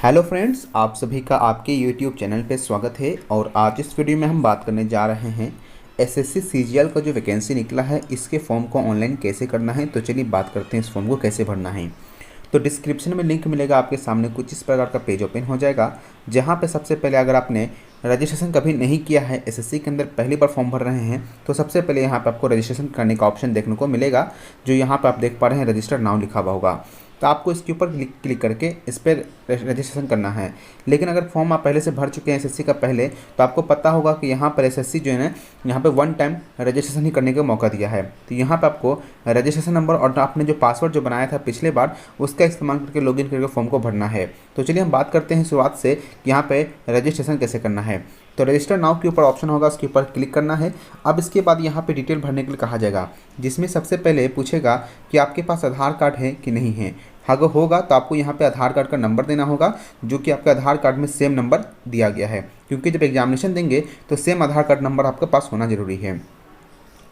Hello friends, आप सभी का आपके यूट्यूब चैनल पे स्वागत है। और आज इस वीडियो में हम बात करने जा रहे हैं एसएससी सीजीएल का जो वैकेंसी निकला है इसके फॉर्म को ऑनलाइन कैसे करना है। तो चलिए बात करते हैं इस फॉर्म को कैसे भरना है। तो डिस्क्रिप्शन में लिंक मिलेगा, आपके सामने कुछ इस प्रकार का पेज ओपन हो जाएगा, जहाँ पे सबसे पहले अगर आपने रजिस्ट्रेशन कभी नहीं किया है, एसएससी के अंदर पहली बार फॉर्म भर रहे हैं, तो सबसे पहले यहाँ पे आपको रजिस्ट्रेशन करने का ऑप्शन देखने को मिलेगा, जो यहाँ पे आप देख पा रहे हैं रजिस्टर नाउ लिखा हुआ होगा। तो आपको इसके ऊपर क्लिक करके इस पर रजिस्ट्रेशन करना है। लेकिन अगर फॉर्म आप पहले से भर चुके हैं एसएससी का पहले, तो आपको पता होगा कि यहाँ पर एसएससी जो है ना, यहाँ पे वन टाइम रजिस्ट्रेशन ही करने का मौका दिया है। तो यहाँ पे आपको रजिस्ट्रेशन नंबर और आपने जो पासवर्ड जो बनाया था पिछले बार, उसका इस्तेमाल करके लॉगिन करके फॉर्म को भरना है। तो चलिए हम बात करते हैं शुरुआत से कि यहाँ पे रजिस्ट्रेशन कैसे करना है। तो रजिस्टर नाउ के ऊपर ऑप्शन होगा, उसके ऊपर क्लिक करना है। अब इसके बाद यहाँ पे डिटेल भरने के लिए कहा जाएगा, जिसमें सबसे पहले पूछेगा कि आपके पास आधार कार्ड है कि नहीं है। अगर होगा तो आपको यहाँ पे आधार कार्ड का नंबर देना होगा, जो कि आपके आधार कार्ड में सेम नंबर दिया गया है, क्योंकि जब एग्जामिनेशन देंगे तो सेम आधार कार्ड नंबर आपके पास होना जरूरी है।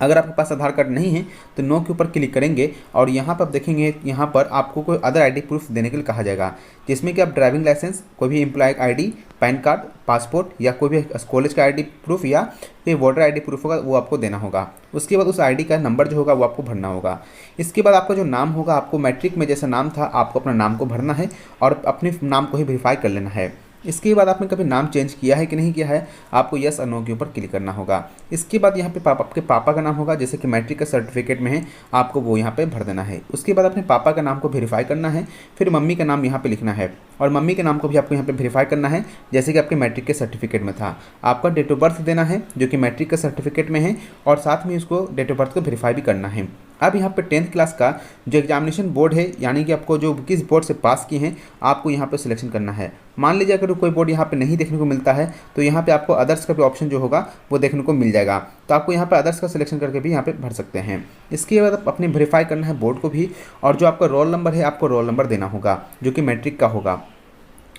अगर आपके पास आधार कार्ड नहीं है तो नो के ऊपर क्लिक करेंगे और यहाँ पर आप देखेंगे, यहाँ पर आपको कोई अदर आईडी प्रूफ देने के लिए कहा जाएगा, जिसमें कि आप ड्राइविंग लाइसेंस, कोई भी employ ID, PAN card, passport या कोई भी कॉलेज का आईडी प्रूफ या कोई वोटर आईडी प्रूफ होगा, वो आपको देना होगा। उसके बाद उस आईडी का नंबर जो होगा वो आपको भरना होगा। इसके बाद आपका जो नाम होगा, आपको मैट्रिक में जैसा नाम था आपको अपना नाम को भरना है और अपने नाम को ही वेरीफाई कर लेना है। इसके बाद आपने कभी नाम चेंज किया है कि नहीं किया है, आपको यस और नो के ऊपर क्लिक करना होगा। इसके बाद यहाँ पे आपके पापा का नाम होगा, जैसे कि मैट्रिक का सर्टिफिकेट में है, आपको वो यहाँ पे भर देना है। उसके बाद अपने पापा का नाम को वेरीफाई करना है, फिर मम्मी का नाम यहाँ पे लिखना है और मम्मी के नाम को भी आपको यहाँ पे वेरीफाई करना है, जैसे कि आपके मैट्रिक के सर्टिफिकेट में था। आपका डेट ऑफ बर्थ देना है, जो कि मैट्रिक के सर्टिफिकेट में है, और साथ में उसको डेट ऑफ बर्थ को वेरीफाई भी करना है। अब यहाँ पे 10th क्लास का जो एग्जामिनेशन बोर्ड है, यानी कि आपको जो किस बोर्ड से पास किए हैं, आपको यहाँ पे सिलेक्शन करना है। मान लीजिए अगर कोई बोर्ड यहाँ पे नहीं देखने को मिलता है, तो यहाँ पे आपको अदर्स का भी ऑप्शन जो होगा वो देखने को मिल जाएगा। तो आपको यहाँ पे अदर्स का सिलेक्शन करके भी यहाँ पे भर सकते हैं। इसके बाद आप अपने वेरीफाई करना है बोर्ड को भी, और जो आपका रोल नंबर है आपको रोल नंबर देना होगा, जो कि मैट्रिक का होगा।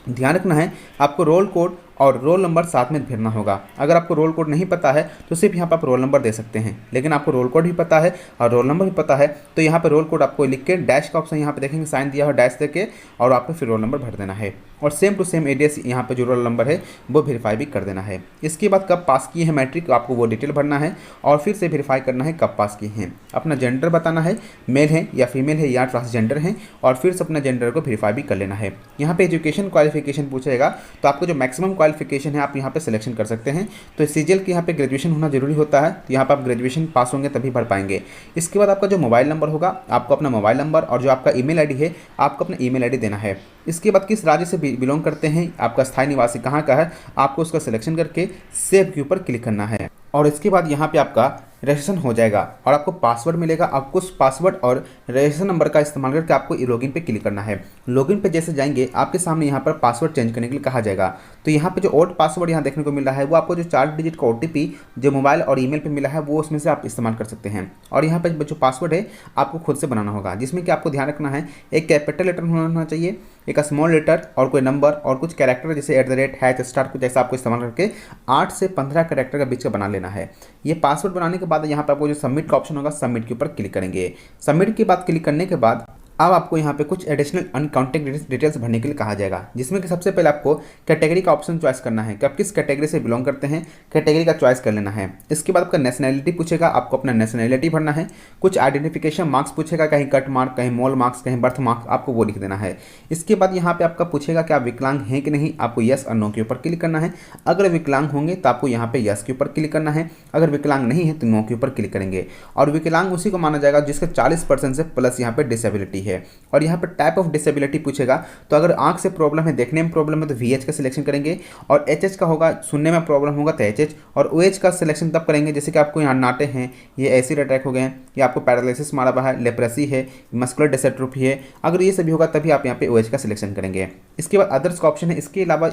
ध्यान रखना है, आपको रोल कोड और रोल नंबर साथ में भरना होगा। अगर आपको रोल कोड नहीं पता है तो सिर्फ यहाँ पर आप रोल नंबर दे सकते हैं, लेकिन आपको रोल कोड भी पता है और रोल नंबर भी पता है, तो यहाँ पे रोल कोड आपको लिख के डैश का ऑप्शन यहाँ पे देखेंगे, साइन दिया हो डैश देके, और आपको फिर रोल नंबर भर देना है। और सेम टू सेम एड्रेस यहाँ पे जो रोल नंबर है वो वेरीफाई भी कर देना है। इसके बाद कब पास किए हैं मैट्रिक, आपको वो डिटेल भरना है और फिर से वेरीफाई करना है कब पास किए हैं। अपना जेंडर बताना है, मेल है या फीमेल है या ट्रांसजेंडर है, और फिर से अपना जेंडर को वेरीफाई भी कर लेना है। यहाँ पे एजुकेशन क्वालिफिकेशन पूछेगा, तो आपको जो मैक्सिमम क्वालिफिकेशन है आप यहाँ पे सिलेक्शन कर सकते हैं। तो सीजीएल के यहाँ पे ग्रेजुएशन होना जरूरी होता है, तो यहाँ पे आप ग्रेजुएशन पास होंगे तभी भर पाएंगे। इसके बाद आपका जो मोबाइल नंबर होगा, आपको अपना मोबाइल नंबर और जो आपका ईमेल आईडी है, आपको अपना ईमेल आईडी देना है। इसके बाद किस राज्य से बिलोंग करते हैं, आपका स्थायी निवासी कहाँ का है, आपको उसका सिलेक्शन करके सेव के ऊपर क्लिक करना है। और इसके बाद यहाँ पे आपका रजिस्ट्रेशन हो जाएगा और आपको पासवर्ड मिलेगा। आपको उस पासवर्ड और रजिस्ट्रेशन नंबर का इस्तेमाल करके आपको लॉगिन पे क्लिक करना है। लॉगिन पे जैसे जाएंगे, आपके सामने यहाँ पर पासवर्ड चेंज करने के लिए कहा जाएगा। तो यहाँ पे जो ओल्ड पासवर्ड यहाँ देखने को मिल रहा है, वो आपको जो 4 डिजिट का OTP जो मोबाइल और ईमेल पे मिला है, वो उसमें से आप इस्तेमाल कर सकते हैं। और यहाँ पे जो पासवर्ड है आपको खुद से बनाना होगा, जिसमें कि आपको ध्यान रखना है, एक कैपिटल लेटर होना चाहिए, एक स्मॉल लेटर और कोई नंबर और कुछ कैरेक्टर जैसे @ स्टार कुछ ऐसा आपको इस्तेमाल करके 8 से 15 कैरेक्टर का बीच का बना लेना है। ये पासवर्ड बनाने के बाद यहाँ पे आपको जो सबमिट का ऑप्शन होगा, सबमिट के ऊपर क्लिक करेंगे। सबमिट के बाद क्लिक करने के बाद अब आपको यहाँ पे कुछ एडिशनल अनकाउंटेड डिटेल्स भरने के लिए कहा जाएगा, जिसमें कि सबसे पहले आपको कैटेगरी का ऑप्शन चॉइस करना है कि आप किस कैटेगरी से बिलोंग करते हैं, कैटेगरी का चॉइस कर लेना है। इसके बाद आपका नेशनैलिटी पूछेगा, आपको अपना नेशनैलिटी भरना है। कुछ आइडेंटिफिकेशन मार्क्स पूछेगा, कहीं कट मार्क, कहीं मोल मार्क्स, कहीं बर्थ मार्क्स, आपको वो लिख देना है। इसके बाद यहाँ पे आपका पूछेगा कि आप विकलांग हैं कि नहीं, आपको यस और नो के ऊपर क्लिक करना है। अगर विकलांग होंगे तो आपको यहाँ पे यस के ऊपर क्लिक करना है, अगर विकलांग नहीं है तो नो के ऊपर क्लिक करेंगे। और विकलांग उसी को माना जाएगा जिसका 40% से प्लस यहाँ पे डिसेबिलिटी है। और यहाँ पर टाइप ऑफ डिसेबिलिटी पूछेगा, तो अगर आंख से प्रॉब्लम है, देखने में प्रॉब्लम है तो VH का सिलेक्शन करेंगे, और HH का होगा, सुनने में प्रॉब्लम होगा तो HH, और OH का सिलेक्शन तब करेंगे जैसे कि आपको यहाँ नाटे हैं, ये एसिड अटैक हो गए हैं, या आपको पैरालिसिस मारा हुआ है, लेप्रेसी है, मस्कुलर डिस्ट्रोफी है, अगर ये सभी होगा तभी आप यहाँ पे OH का सिलेक्शन करेंगे। इसके बाद अदर्स का ऑप्शन है, इसके अलावा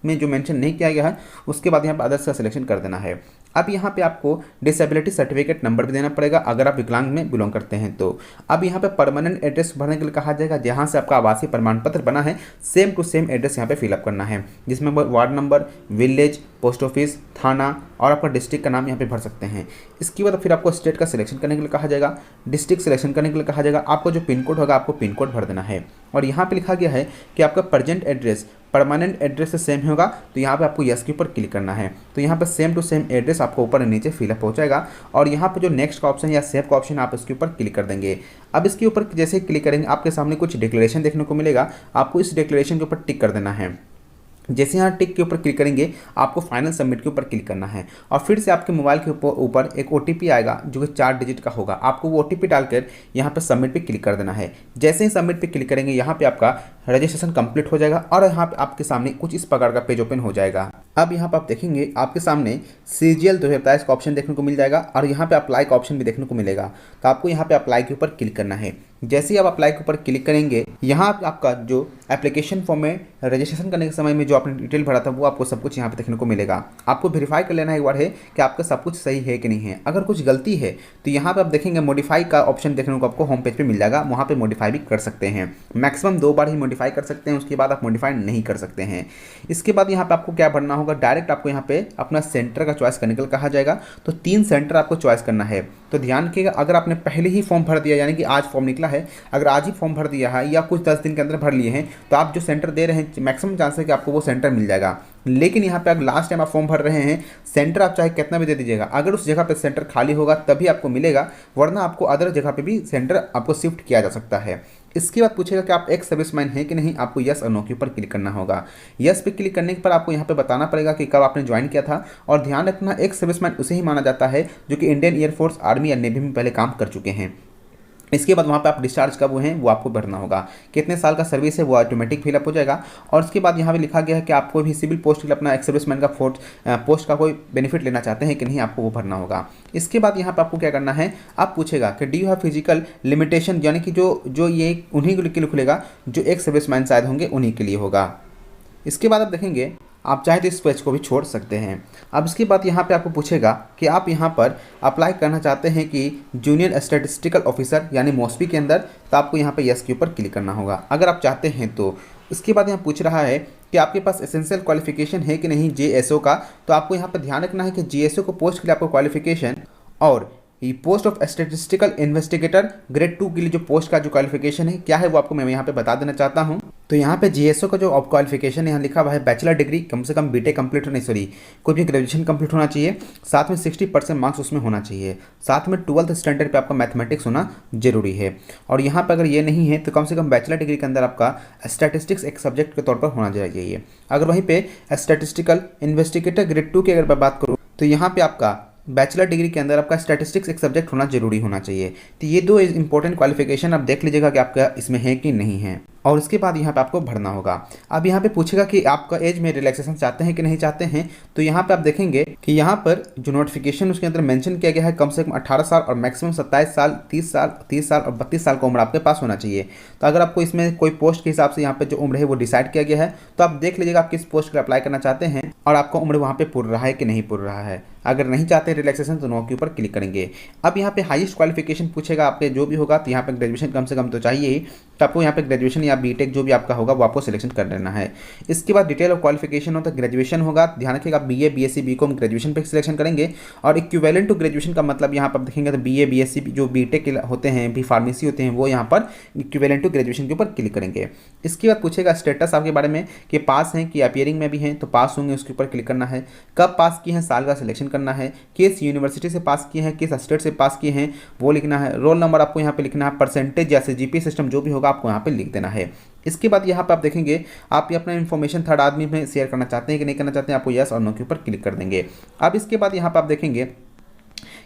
में जो मेंशन नहीं किया गया है उसके बाद यहाँ पे अदर्स का सिलेक्शन कर देना है। अब यहाँ पे आपको डिसेबिलिटी सर्टिफिकेट नंबर भी देना पड़ेगा अगर आप विकलांग में बिलोंग करते हैं तो। अब यहाँ पे परमानेंट एड्रेस भरने के लिए कहा जाएगा, जहाँ से आपका आवासीय प्रमाण पत्र बना है, सेम टू सेम एड्रेस यहाँ पे फिलअप करना है, जिसमें ward number, village, post office, थाना और आपका डिस्ट्रिक्ट का नाम यहाँ पे भर सकते हैं। इसके बाद फिर आपको स्टेट का सिलेक्शन करने के लिए कहा जाएगा, डिस्ट्रिक्ट सिलेक्शन करने के लिए कहा जाएगा। आपको जो पिन कोड होगा आपको पिन कोड भर देना है। और यहाँ पे लिखा गया है कि आपका प्रेजेंट एड्रेस परमानेंट एड्रेस से सेम होगा, तो यहाँ पे आपको यस के ऊपर क्लिक करना है। तो यहाँ पे सेम टू सेम एड्रेस आपको ऊपर और नीचे फिलअप हो जाएगा। और यहाँ पे जो नेक्स्ट का ऑप्शन या सेव का ऑप्शन आप इसके ऊपर क्लिक कर देंगे। अब इसके ऊपर जैसे क्लिक करेंगे आपके सामने कुछ डिक्लेरेशन देखने को मिलेगा, आपको इस डिक्लेरेशन के ऊपर टिक कर देना है। जैसे यहाँ टिक के ऊपर क्लिक करेंगे आपको फाइनल सबमिट के ऊपर क्लिक करना है और फिर से आपके मोबाइल के ऊपर एक OTP आएगा जो कि 4 डिजिट का होगा। आपको वो OTP डालकर यहाँ पे सबमिट पे क्लिक कर देना है। जैसे ही सबमिट पे क्लिक करेंगे यहाँ पे आपका रजिस्ट्रेशन कंप्लीट हो जाएगा और यहाँ पे आपके सामने कुछ इस प्रकार का पेज ओपन हो जाएगा। अब यहाँ पे आप देखेंगे आपके सामने CGL 2023 का ऑप्शन देखने को मिल जाएगा और यहाँ पे अप्लाई का ऑप्शन भी देखने को मिलेगा। तो आपको यहाँ पे अप्लाई के ऊपर क्लिक करना है। जैसे ही आप अप्लाई के ऊपर क्लिक करेंगे यहाँ आपका जो एप्लीकेशन फॉर्म में रजिस्ट्रेशन करने के समय में जो आपने डिटेल भरा था वो आपको सब कुछ यहाँ पे देखने को मिलेगा। आपको वेरीफाई कर लेना एक बार है कि आपका सब कुछ सही है कि नहीं है। अगर कुछ गलती है तो यहाँ पे आप देखेंगे मॉडिफाई का ऑप्शन देखने को आपको होम पेज पे मिल जाएगा, वहाँ पे मॉडिफाई भी कर सकते हैं। मैक्सिमम 2 बार ही मॉडिफाई कर सकते हैं, उसके बाद आप मॉडिफाई नहीं कर सकते हैं। इसके बाद यहाँ पे आपको क्या भरना होगा, डायरेक्ट आपको यहाँ पे अपना सेंटर का चॉइस करने के लिए कहा जाएगा। तो 3 सेंटर आपको चॉइस करना है। तो ध्यान रखिएगा अगर आपने पहले ही फॉर्म भर दिया यानी कि आज फॉर्म निकला है, अगर आज ही फॉर्म भर दिया है या कुछ 10 दिन के अंदर भर लिए हैं तो आप जो सेंटर दे रहे हैं मैक्सिमम चांस है कि आपको वो सेंटर मिल जाएगा। लेकिन यहाँ पे अगर लास्ट टाइम आप फॉर्म भर रहे हैं सेंटर आप चाहे कितना भी दे दीजिएगा, अगर उस जगह पे सेंटर खाली होगा तभी आपको मिलेगा, वरना आपको अदर जगह पे भी सेंटर आपको शिफ्ट किया जा सकता है। इसके बाद पूछेगा कि आप एक सर्विसमैन हैं कि नहीं, आपको यस और नो के ऊपर क्लिक करना होगा। यस पे क्लिक करने पर आपको यहाँ पे बताना पड़ेगा कि कब आपने ज्वाइन किया था। और ध्यान रखना एक सर्विसमैन उसे ही माना जाता है जो कि इंडियन एयरफोर्स, आर्मी या नेवी में पहले काम कर चुके हैं। इसके बाद वहाँ पे आप डिस्चार्ज कब हुए हैं वो आपको भरना होगा, कितने साल का सर्विस है वो ऑटोमेटिक फिलअप हो जाएगा। और उसके बाद यहाँ पे लिखा गया है कि आपको भी सिविल पोस्ट के लिए अपना एक सर्विसमैन का पोस्ट का कोई बेनिफिट लेना चाहते हैं कि नहीं, आपको वो भरना होगा। इसके बाद यहाँ पे आपको क्या करना है, आप पूछेगा कि do you have physical limitation, यानी कि जो ये उन्हीं के लिए खुलेगा जो एक सर्विसमैन शायद होंगे उन्हीं के लिए होगा। इसके बाद आप देखेंगे आप चाहे तो इस पेज को भी छोड़ सकते हैं। अब इसके बाद यहाँ पे आपको पूछेगा कि आप यहाँ पर अप्लाई करना चाहते हैं कि जूनियर स्टैटिस्टिकल ऑफिसर यानी मोस्पी के अंदर, तो आपको यहाँ पे यस के ऊपर क्लिक करना होगा अगर आप चाहते हैं तो। इसके बाद यहाँ पूछ रहा है कि आपके पास एसेंशियल क्वालिफिकेशन है कि नहीं JSO का, तो आपको यहाँ पर ध्यान रखना है कि JSO को पोस्ट के लिए आपको क्वालिफिकेशन और ये post of statistical investigator grade 2 के लिए जो पोस्ट का जो क्वालिफिकेशन है क्या है वो आपको मैं यहाँ पे बता देना चाहता हूँ। तो यहाँ पे JSO का जो क्वालिफिकेशन यहाँ लिखा हुआ है बैचलर डिग्री कम से कम BTech कंप्लीट होना, सॉरी कोई भी ग्रेजुएशन कंप्लीट होना चाहिए, साथ में 60% मार्क्स उसमें होना चाहिए, साथ में 12th स्टैंडर्ड पे आपका मैथमेटिक्स होना जरूरी है। और यहाँ पर अगर ये नहीं है तो कम से कम बैचलर डिग्री के अंदर आपका स्टैटिस्टिक्स एक सब्जेक्ट के तौर पर होना चाहिए। अगर वहीं पे स्टैटिस्टिकल इन्वेस्टिगेटर ग्रेड 2 की अगर मैं बात करूँ तो यहाँ पे आपका बैचलर डिग्री के अंदर आपका स्टैटिस्टिक्स एक सब्जेक्ट होना जरूरी होना चाहिए। तो ये 2 इंपॉर्टेंट क्वालिफिकेशन आप देख लीजिएगा कि आपका इसमें है कि नहीं है। और उसके बाद यहाँ पे आपको भरना होगा। अब यहाँ पे पूछेगा कि आपका एज में रिलैक्सेशन चाहते हैं कि नहीं चाहते हैं, तो यहाँ पे आप देखेंगे कि यहाँ पर जो नोटिफिकेशन उसके अंदर मेंशन किया गया है कम से कम 18 साल और मैक्सिमम 27 साल, 30 साल और 32 साल का उम्र आपके पास होना चाहिए। तो अगर आपको इसमें कोई पोस्ट के हिसाब से यहाँ पे जो उम्र है वो डिसाइड किया गया है तो आप देख लीजिएगा आप किस पोस्ट पर अप्लाई करना चाहते हैं और आपका उम्र वहाँ पे पूरा रहा है कि नहीं पूरा रहा है। अगर नहीं चाहते रिलैक्सेशन तो नो के ऊपर क्लिक करेंगे। अब यहाँ पे हाईएस्ट क्वालिफिकेशन पूछेगा आपके जो भी होगा, तो यहाँ पे ग्रेजुएशन कम से कम तो चाहिए ही, तो आपको यहाँ पे ग्रेजुएशन या BTech जो भी आपका होगा वो आपको सिलेक्शन कर लेना है। इसके बाद डिटेल ऑफ क्वालिफिकेशन होता है ग्रेजुएशन होगा, ध्यान रखिएगा BA BSc BCom ग्रेजुएशन पे सिलेक्शन करेंगे। और इक्विवेलेंट टू ग्रेजुएशन का मतलब यहाँ पर देखेंगे तो BA BSc जो BTech होते हैं, B फार्मेसी होते हैं, वो यहाँ पर इक्विवेलेंट टू ग्रेजुएशन के ऊपर क्लिक करेंगे। इसके बाद पूछेगा स्टेटस आपके बारे में कि पास हैं कि अपीयरिंग में भी हैं, तो पास होंगे उसके ऊपर क्लिक करना है। कब पास किए हैं साल का सिलेक्शन करना है, किस यूनिवर्सिटी से पास किए हैं, किस स्टेट से पास किए हैं वो लिखना है। रोल नंबर आपको यहाँ पे लिखना है, परसेंटेज जैसे GPA सिस्टम जो भी होगा आपको यहाँ पे लिख देना है। इसके बाद यहाँ पे आप देखेंगे आप ये अपना इन्फॉर्मेशन थर्ड आदमी में शेयर करना चाहते हैं कि नहीं करना चाहते हैं, आपको यस और नो के ऊपर क्लिक कर देंगे। अब इसके बाद यहाँ पे आप देखेंगे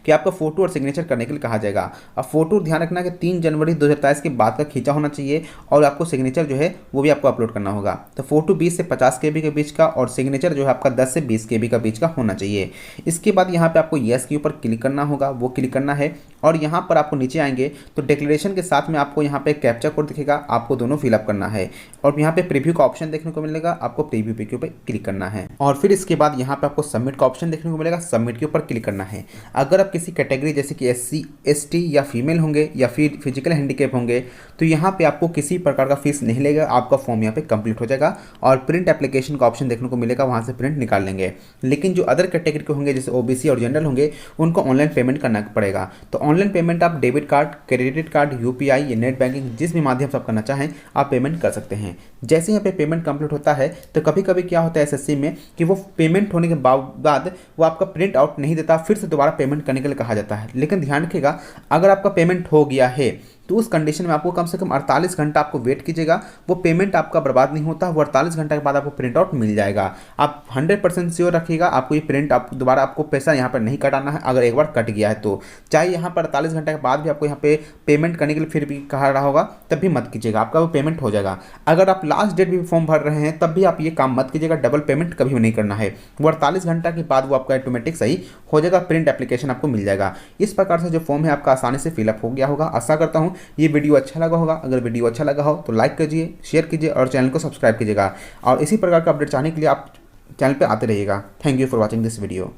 कि आपका फोटो और सिग्नेचर करने के लिए कहा जाएगा। अब फोटो ध्यान रखना कि 3 जनवरी 2023 के बाद का खींचा होना चाहिए और आपको सिग्नेचर जो है वो भी आपको अपलोड करना होगा। तो फोटो 20 से 50 KB के बीच का और सिग्नेचर जो है आपका 10 से 20 KB का बीच का होना चाहिए। इसके बाद यहाँ पे आपको यस के ऊपर क्लिक करना होगा, वो क्लिक करना है। और यहाँ पर आपको नीचे आएंगे तो डिक्लेरेशन के साथ में आपको यहाँ पे कैप्चा कोड दिखेगा, आपको दोनों फिलअप करना है। और यहाँ पे प्रीव्यू का ऑप्शन देखने को मिलेगा, आपको प्रीव्यू पे के ऊपर क्लिक करना है। और फिर इसके बाद यहाँ पे आपको सबमिट का ऑप्शन देखने को मिलेगा, सबमिट के ऊपर क्लिक करना है। अगर आप किसी कैटेगरी जैसे कि SC ST या फीमेल होंगे या फिर फिजिकल हैंडीकैप होंगे तो यहाँ पे आपको किसी प्रकार का फीस नहीं लगेगा, आपका फॉर्म यहाँ पे कंप्लीट हो जाएगा और प्रिंट एप्लीकेशन का ऑप्शन देखने को मिलेगा, वहाँ से प्रिंट निकाल लेंगे। लेकिन जो अदर कैटेगरी के होंगे जैसे OBC और जनरल होंगे उनको ऑनलाइन पेमेंट करना पड़ेगा। तो ऑनलाइन पेमेंट आप debit card, credit card, UPI या नेट बैंकिंग जिस भी माध्यम से आप करना चाहें आप पेमेंट कर सकते हैं। जैसे यहाँ पे पेमेंट कंप्लीट होता है तो कभी कभी क्या होता है SSC में कि वो पेमेंट होने के बाद वो आपका प्रिंट आउट नहीं देता, फिर से दोबारा पेमेंट करने के लिए कहा जाता है। लेकिन ध्यान रखिएगा, अगर आपका पेमेंट हो गया है तो उस कंडीशन में आपको कम से कम 48 घंटा आपको वेट कीजिएगा, वो पेमेंट आपका बर्बाद नहीं होता, वो 48 घंटा के बाद आपको प्रिंट आउट मिल जाएगा। आप 100% श्योर रखिएगा, आपको ये प्रिंट आप दोबारा आपको पैसा यहाँ पर नहीं कटाना है। अगर एक बार कट गया है तो चाहे यहाँ पर 48 घंटे के बाद भी आपको यहाँ पे पेमेंट करने के लिए फिर भी कहा रहा होगा तब भी मत कीजिएगा, आपका वो पेमेंट हो जाएगा। अगर आप लास्ट डेट भी फॉर्म भर रहे हैं तब भी आप ये काम मत कीजिएगा, डबल पेमेंट कभी भी नहीं करना है। वो 48 घंटा के बाद वो आपका ऑटोमेटिक सही हो जाएगा, प्रिंट एप्लीकेशन आपको मिल जाएगा। इस प्रकार से जो फॉर्म है आपका आसानी से फिलअप हो गया होगा। आशा करता हूँ ये वीडियो अच्छा लगा होगा। अगर वीडियो अच्छा लगा हो तो लाइक कीजिए, शेयर कीजिए और चैनल को सब्सक्राइब कीजिएगा। और इसी प्रकार का अपडेट चाहने के लिए आप चैनल पे आते रहिएगा। Thank you for watching this video.